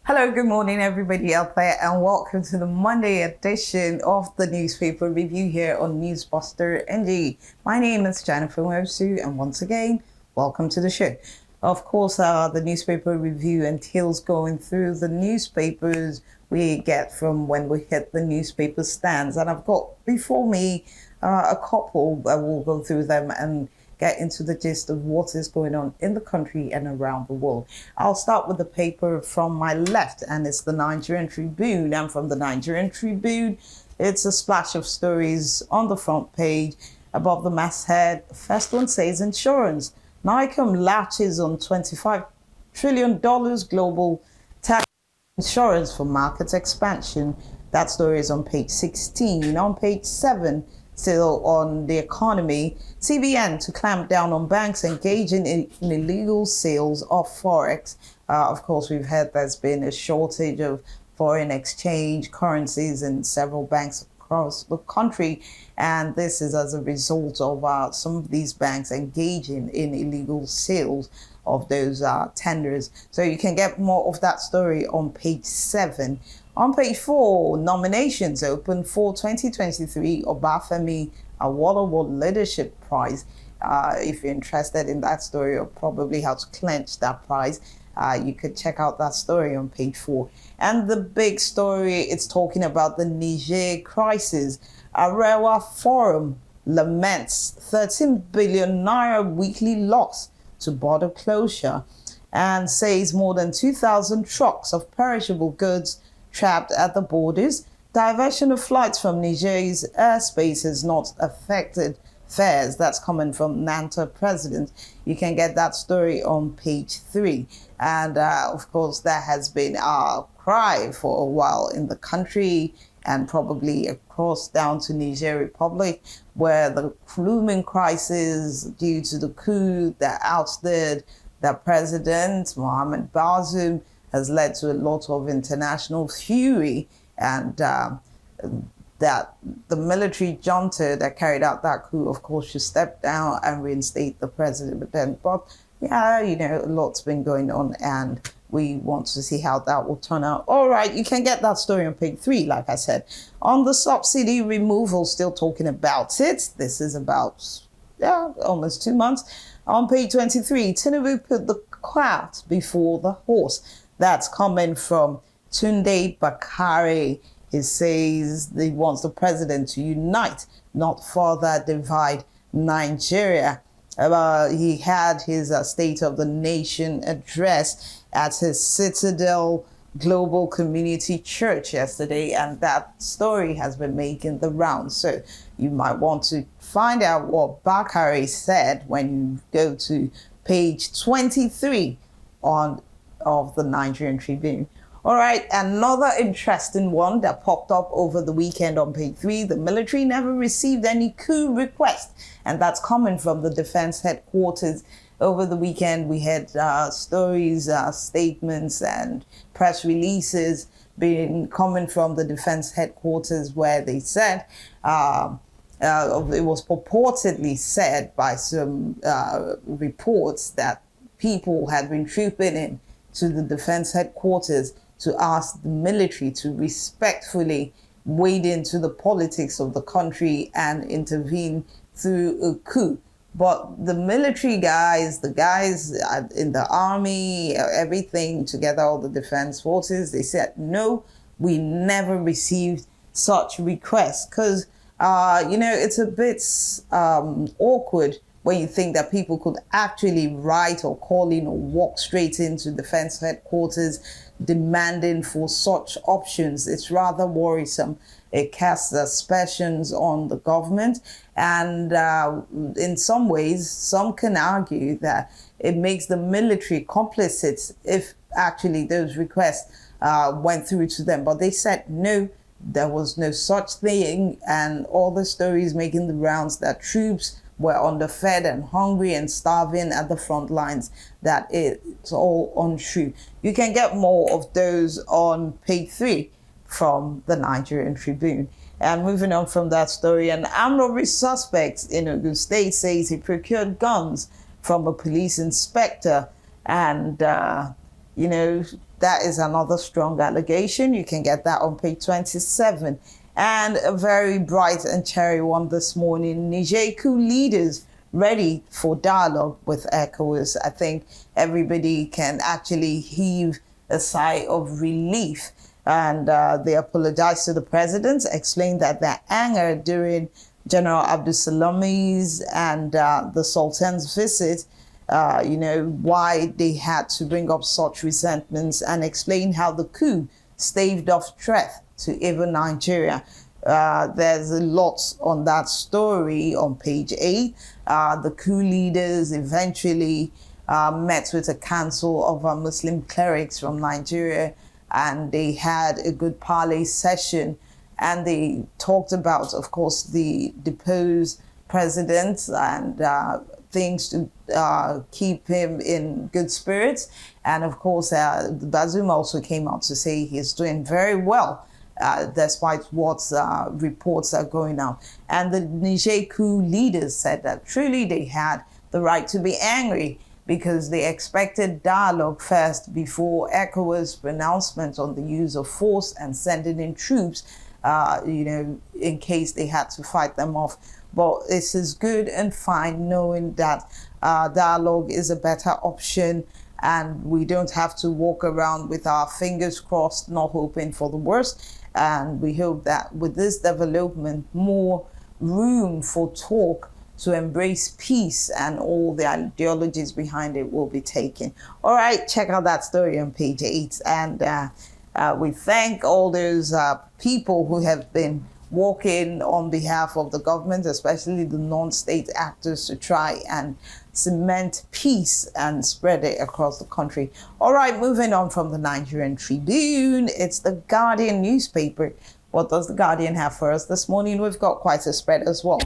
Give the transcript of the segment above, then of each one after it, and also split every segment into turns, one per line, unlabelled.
Hello, good morning, everybody out there, and welcome to the Monday edition of the newspaper review here on Newsbuster NG. My name is Jennifer Mosu, and once again, welcome to the show. Of course, the newspaper review entails going through the newspapers we get from when we hit the newspaper stands, and I've got before me a couple that will go through them and get into the gist of what is going on in the country and around the world. I'll start with the paper from my left, and it's the Nigerian Tribune. And from the Nigerian Tribune, it's a splash of stories on the front page. Above the masthead, the first one says insurance. NICOM latches on $25 trillion global tax insurance for market expansion. That story is on page 16. On page 7, still on the economy, CBN to clamp down on banks engaging in illegal sales of forex. Of course, we've heard there's been a shortage of foreign exchange currencies in several banks across the country, and this is as a result of some of these banks engaging in illegal sales of those tenders. So you can get more of that story on page 7. On page 4, nominations open for 2023 Obafemi Awolowo Leadership Prize. If you're interested in that story or probably how to clinch that prize, you could check out that story on page 4. And the big story, it's talking about the Niger crisis. Arewa Forum laments 13 billion naira weekly loss to border closure and says more than 2,000 trucks of perishable goods trapped at the borders. Diversion of flights from Niger's airspace has not affected fares. That's coming from Nanta president. You can get that story on page 3. And of course, there has been a cry for a while in the country and probably across down to Niger Republic, where the looming crisis due to the coup that ousted the president, Mohamed Bazoum, has led to a lot of international fury, and that the military junta that carried out that coup, of course, should step down and reinstate the president. But yeah, you know, a lot's been going on, and we want to see how that will turn out. All right, you can get that story on page 3, like I said. On the subsidy removal, still talking about it. This is about, almost 2 months. On page 23, Tinubu put the cart before the horse. That's coming from Tunde Bakare. He says he wants the president to unite, not further divide Nigeria. He had his State of the Nation address at his Citadel Global Community Church yesterday, and that story has been making the rounds. So you might want to find out what Bakare said when you go to page 23 of the Nigerian Tribune. All right, another interesting one that popped up over the weekend on page 3. The military never received any coup request, and that's coming from the defense headquarters. Over the weekend, we had stories, statements, and press releases coming from the defense headquarters, where they said it was purportedly said by some reports that people had been trooping in to the defense headquarters to ask the military to respectfully wade into the politics of the country and intervene through a coup. But the military guys, the guys in the army, everything together, all the defense forces, they said, no, we never received such requests. Because, it's a bit awkward when you think that people could actually write or call in or walk straight into defense headquarters demanding for such options. It's rather worrisome. It casts aspersions on the government, and in some ways, some can argue that it makes the military complicit if actually those requests went through to them. But they said no, there was no such thing, and all the stories making the rounds that troops were underfed and hungry and starving at the front lines, that it's all untrue. You can get more of those on page 3 from the Nigerian Tribune. And moving on from that story, an armed robbery suspect in Ogun State says he procured guns from a police inspector. And, That is another strong allegation. You can get that on page 27. And a very bright and cherry one this morning. Niger coup leaders ready for dialogue with ECOWAS. I think everybody can actually heave a sigh of relief. And they apologized to the president, explained that their anger during General Abdul Salami's and the Sultan's visit, why they had to bring up such resentments, and explain how the coup staved off threat to even Nigeria. There's a lot on that story on page 8. The coup leaders eventually met with a council of Muslim clerics from Nigeria, and they had a good parley session, and they talked about, of course, the deposed president and things to keep him in good spirits. And of course, Bazoum also came out to say he's doing very well, despite what reports are going out. And the Niger coup leaders said that truly they had the right to be angry, because they expected dialogue first before ECOWAS' pronouncement on the use of force and sending in troops, in case they had to fight them off. But this is good and fine knowing that dialogue is a better option, and we don't have to walk around with our fingers crossed, not hoping for the worst. And we hope that with this development, more room for talk to embrace peace and all the ideologies behind it will be taken. All right, check out that story on page 8. And we thank all those people who have been working on behalf of the government, especially the non-state actors, to try and cement peace and spread it across the country. All right, moving on from the Nigerian Tribune, it's the Guardian newspaper. What does the Guardian have for us this morning? We've got quite a spread as well.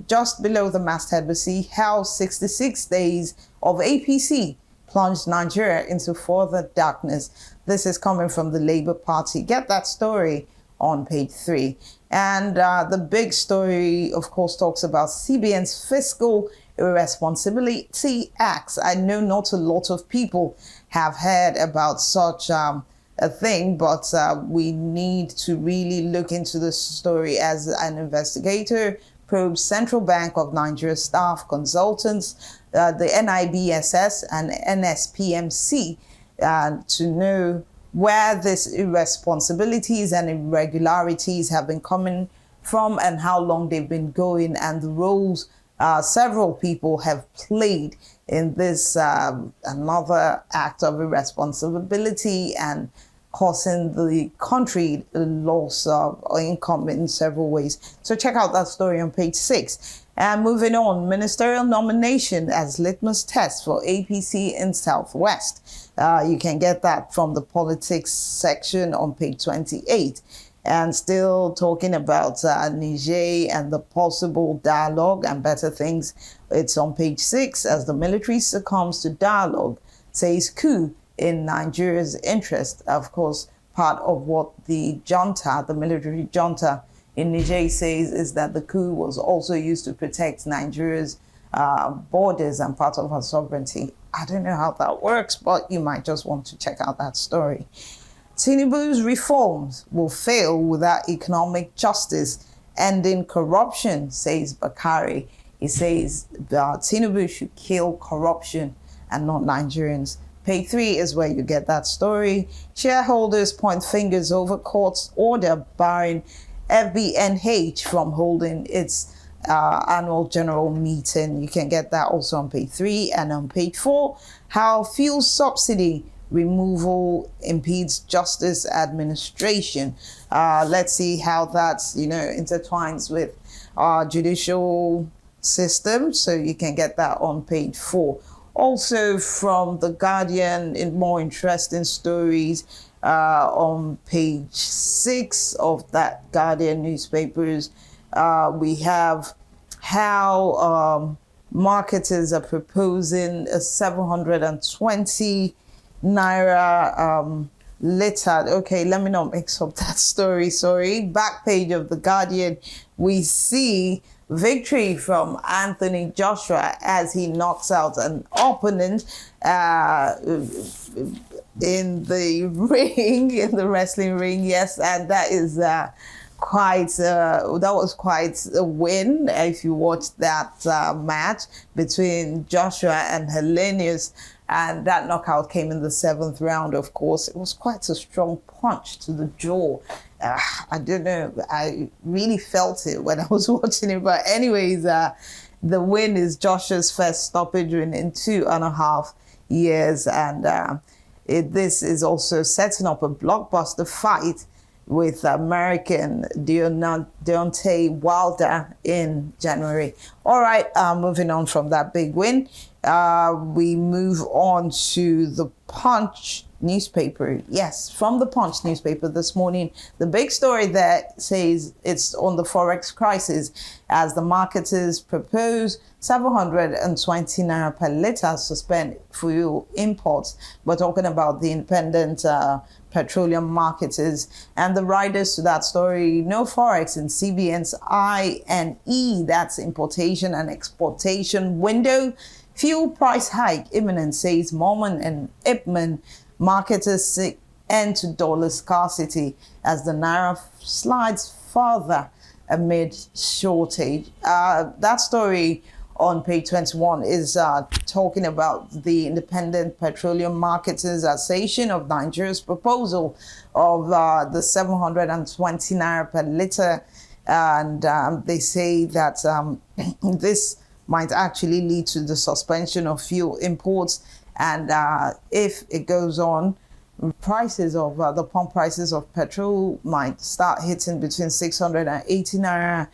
Just below the masthead, we see how 66 days of APC plunged Nigeria into further darkness. This is coming from the Labour Party. Get that story on page 3. And the big story, of course, talks about CBN's fiscal irresponsibility acts. I know not a lot of people have heard about such a thing, but we need to really look into this story as an investigator probes Central Bank of Nigeria staff, consultants, the NIBSS and NSPMC to know where these irresponsibilities and irregularities have been coming from and how long they've been going, and the roles several people have played in this another act of irresponsibility and causing the country a loss of income in several ways. So check out that story on page 6. And moving on, ministerial nomination as litmus test for APC in Southwest. You can get that from the politics section on page 28. And still talking about Niger and the possible dialogue and better things. It's on page 6 as the military succumbs to dialogue, says coup in Nigeria's interest. Of course, part of what the junta, the military junta in Niger says is that the coup was also used to protect Nigeria's borders and part of her sovereignty. I don't know how that works, but you might just want to check out that story. Tinubu's reforms will fail without economic justice, ending corruption, says Bakare. He says Tinubu should kill corruption and not Nigerians. Page 3 is where you get that story. Shareholders point fingers over court's order barring FBNH from holding its annual general meeting. You can get that also on page 3. And on page 4, how fuel subsidy removal impedes justice administration. Let's see how that's, intertwines with our judicial system. So you can get that on page 4. Also from The Guardian, in more interesting stories, on page 6 of that Guardian newspapers, we have how marketers are proposing a 720 naira littered. Okay, let me not mix up that story, sorry. Back page of The Guardian, we see victory from Anthony Joshua as he knocks out an opponent. in the ring, in the wrestling ring. Yes, and that is that was quite a win if you watched that match between Joshua and Hellenius. And that knockout came in the 7th round, of course. It was quite a strong punch to the jaw. I don't know. I really felt it when I was watching it. But anyways, the win is Joshua's first stoppage win in 2.5 years. And this is also setting up a blockbuster fight with American Deontay Wilder in January. All right, moving on from that big win, we move on to the Punch newspaper. Yes, from the Punch newspaper this morning, the big story there says it's on the Forex crisis as the marketers propose 720 naira per litre suspend fuel imports. We're talking about the independent petroleum marketers and the riders to that story. No Forex in CBN's I&E, that's importation and exportation window. Fuel price hike imminent, says Mormon and Ipman. Marketers seek end to dollar scarcity as the naira slides further amid shortage. That story on page 21 is talking about the Independent Petroleum Marketers Association of Nigeria's proposal of the 720 naira per litre. And they say that this might actually lead to the suspension of fuel imports. And if it goes on, prices of the pump prices of petrol might start hitting between 680 naira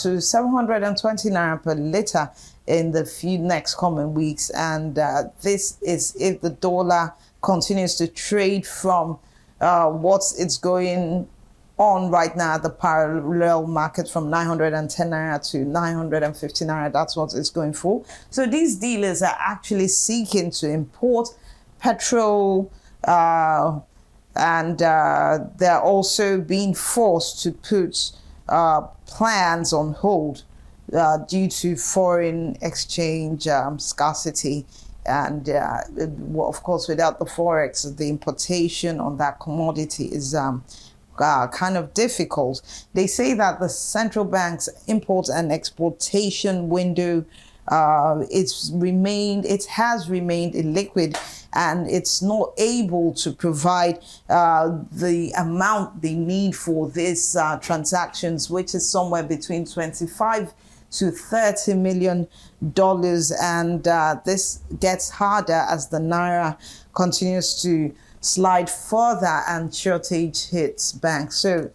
to 720 naira per litre in the few next coming weeks. And this is if the dollar continues to trade from what it's going on right now at the parallel market from 910 naira to 950 naira. That's what it's going for. So these dealers are actually seeking to import petrol, and they're also being forced to put plans on hold due to foreign exchange scarcity. And of course, without the Forex, the importation on that commodity is kind of difficult. They say that the central bank's import and exportation window it has remained illiquid, and it's not able to provide the amount they need for these transactions, which is somewhere between 25 to 30 million dollars. And this gets harder as the naira continues to slide further and shortage hits banks. So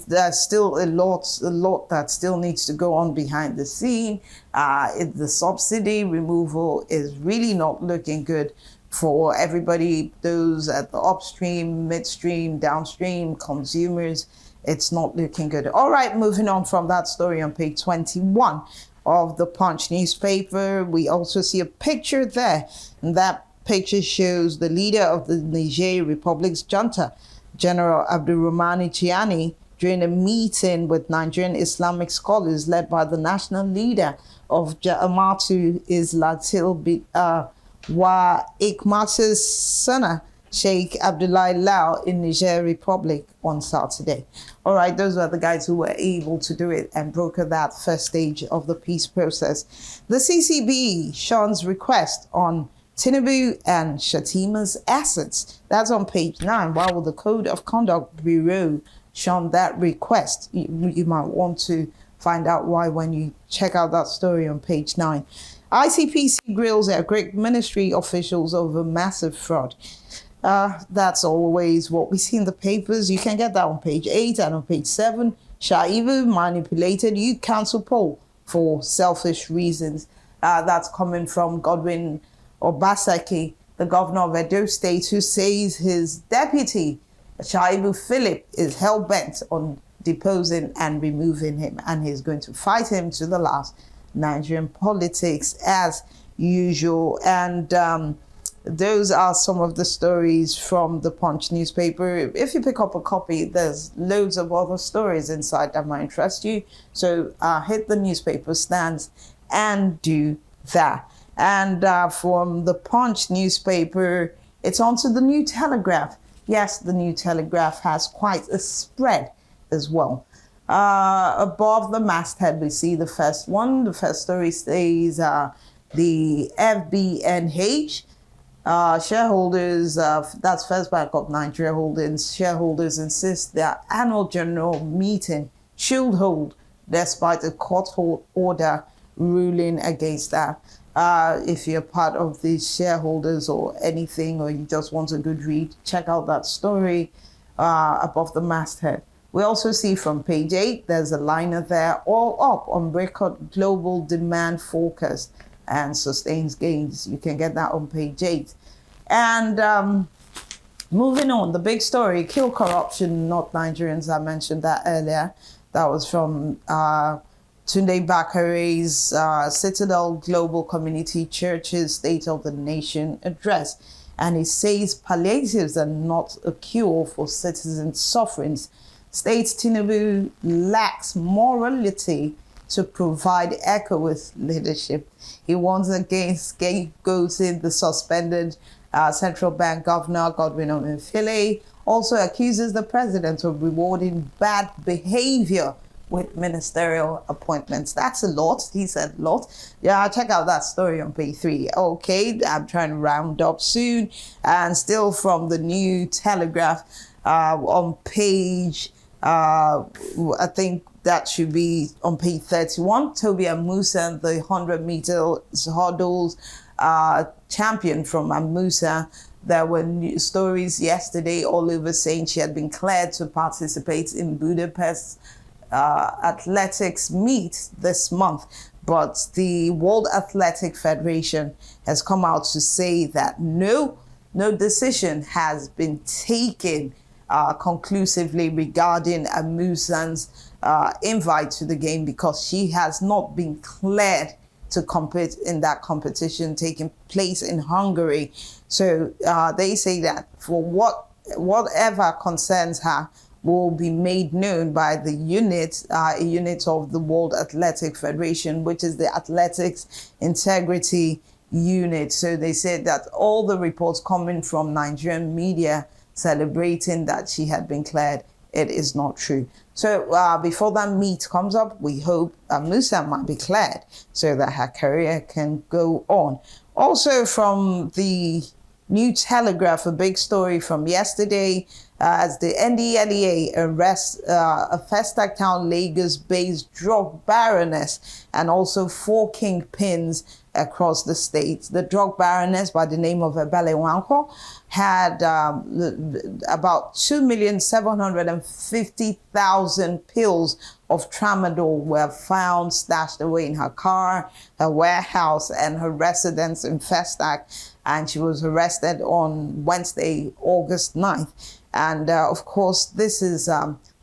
there's still a lot that still needs to go on behind the scene. The subsidy removal is really not looking good for everybody, those at the upstream, midstream, downstream consumers. It's not looking good. All right, moving on from that story on page 21 of the Punch newspaper, we also see a picture there, and that picture shows the leader of the Niger Republic's junta, General Abdurrahmani Chiani, during a meeting with Nigerian Islamic scholars led by the national leader of Jama'atu Islatil wa Ikmatus Sana, Sheikh Abdullahi Lau, in Niger Republic on Saturday. All right, those were the guys who were able to do it and broker that first stage of the peace process. The CCB shuns request on Tinubu and Shettima's assets. That's on page 9. Why will the Code of Conduct Bureau shun that request? You might want to find out why when you check out that story on page 9. ICPC grills their Greek ministry officials over massive fraud. That's always what we see in the papers. You can get that on page 8 and on page 7. Shaibu manipulated youth council poll for selfish reasons. That's coming from Godwin Obaseki, the governor of Edo State, who says his deputy, Shaibu Philip, is hell-bent on deposing and removing him, and he's going to fight him to the last. Nigerian politics as usual. And those are some of the stories from the Punch newspaper. If you pick up a copy, there's loads of other stories inside that might interest you. So hit the newspaper stands and do that. And from the Punch newspaper It's on to the New Telegraph. Yes, the New Telegraph has quite a spread as well. Above the masthead, we see the first one. The first story says the FBNH shareholders, that's First Bank of Nigeria Holdings, shareholders insist their annual general meeting should hold despite a court order ruling against that. If you're part of the shareholders or anything, or you just want a good read, check out that story above the masthead. We also see from page 8, there's a liner there, all up on record global demand forecast and sustains gains. You can get that on page 8. And moving on, the big story, kill corruption, not Nigerians. I mentioned that earlier. That was from Tunde Bakare's Citadel Global Community Church's State of the Nation address. And he says palliatives are not a cure for citizens' sufferings. States Tinubu lacks morality to provide ECHO with leadership. He warns against scapegoating the suspended central bank governor, Godwin Emefiele. Also accuses the president of rewarding bad behavior with ministerial appointments. That's a lot. He said a lot. Yeah, check out that story on page 3. Okay, I'm trying to round up soon. And still from the New Telegraph on page, I think that should be on page 31. Toby Amusa, the 100-meter hurdles champion from Amusa. There were stories yesterday all over saying she had been cleared to participate in Budapest athletics meet this month. But the World Athletic Federation has come out to say that no decision has been taken conclusively regarding Amusan's invite to the game, because she has not been cleared to compete in that competition taking place in Hungary. So they say that for whatever concerns her will be made known by the unit, a unit of the World Athletic Federation, which is the Athletics Integrity Unit. So they said that all the reports coming from Nigerian media celebrating that she had been cleared, it is not true. So before that meet comes up, we hope Musa might be cleared so that her career can go on. Also from the New Telegraph, a big story from yesterday, as the NDLEA arrests a Festac Town Lagos-based drug baroness and also 4 kingpins across the state. The drug baroness, by the name of Ebele had about 2,750,000 pills of tramadol were found stashed away in her car, her warehouse, and her residence in Festac. And she was arrested on Wednesday, August 9th. And of course, this is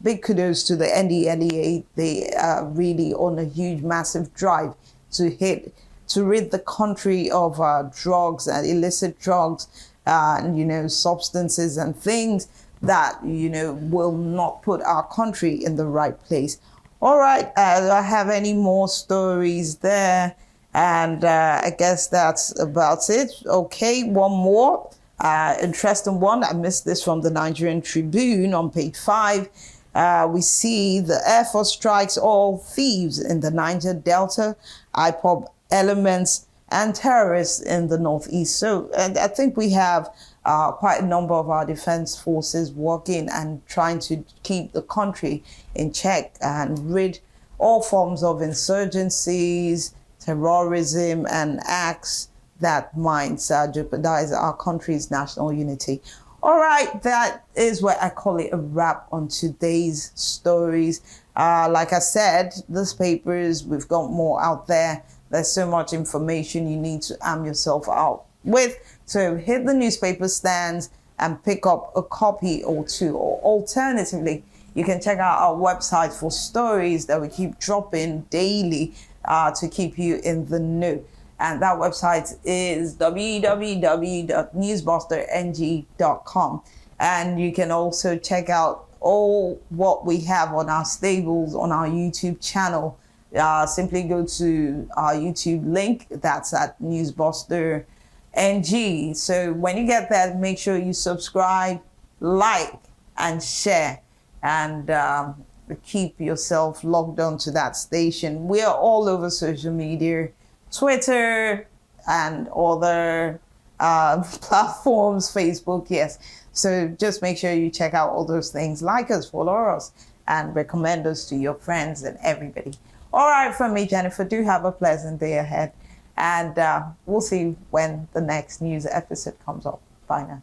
big kudos to the NDLEA. They are really on a huge, massive drive to rid the country of drugs and illicit drugs, substances and things that, will not put our country in the right place. All right, do I have any more stories there? And I guess that's about it. Okay, one more interesting one. I missed this from the Nigerian Tribune on page 5. We see the Air Force strikes all thieves in the Niger Delta, IPOB elements, and terrorists in the northeast. So I think we have quite a number of our defense forces working and trying to keep the country in check and rid all forms of insurgencies, terrorism, and acts that might jeopardize our country's national unity. All right, that is what I call it a wrap on today's stories. Like I said, these papers, we've got more out there. There's so much information you need to arm yourself out with. So hit the newspaper stands and pick up a copy or two. Or alternatively, you can check out our website for stories that we keep dropping daily to keep you in the know. And that website is www.newsbusterng.com. And you can also check out all what we have on our stables on our YouTube channel. Simply go to our YouTube link. That's at Newsbuster NG. So when you get that, make sure you subscribe, like, and share, and keep yourself logged on to that station. We are all over social media, Twitter and other platforms, Facebook, yes. So just make sure you check out all those things. Like us, follow us, and recommend us to your friends and everybody. All right, from me, Jennifer, do have a pleasant day ahead. And we'll see when the next news episode comes up. Bye now.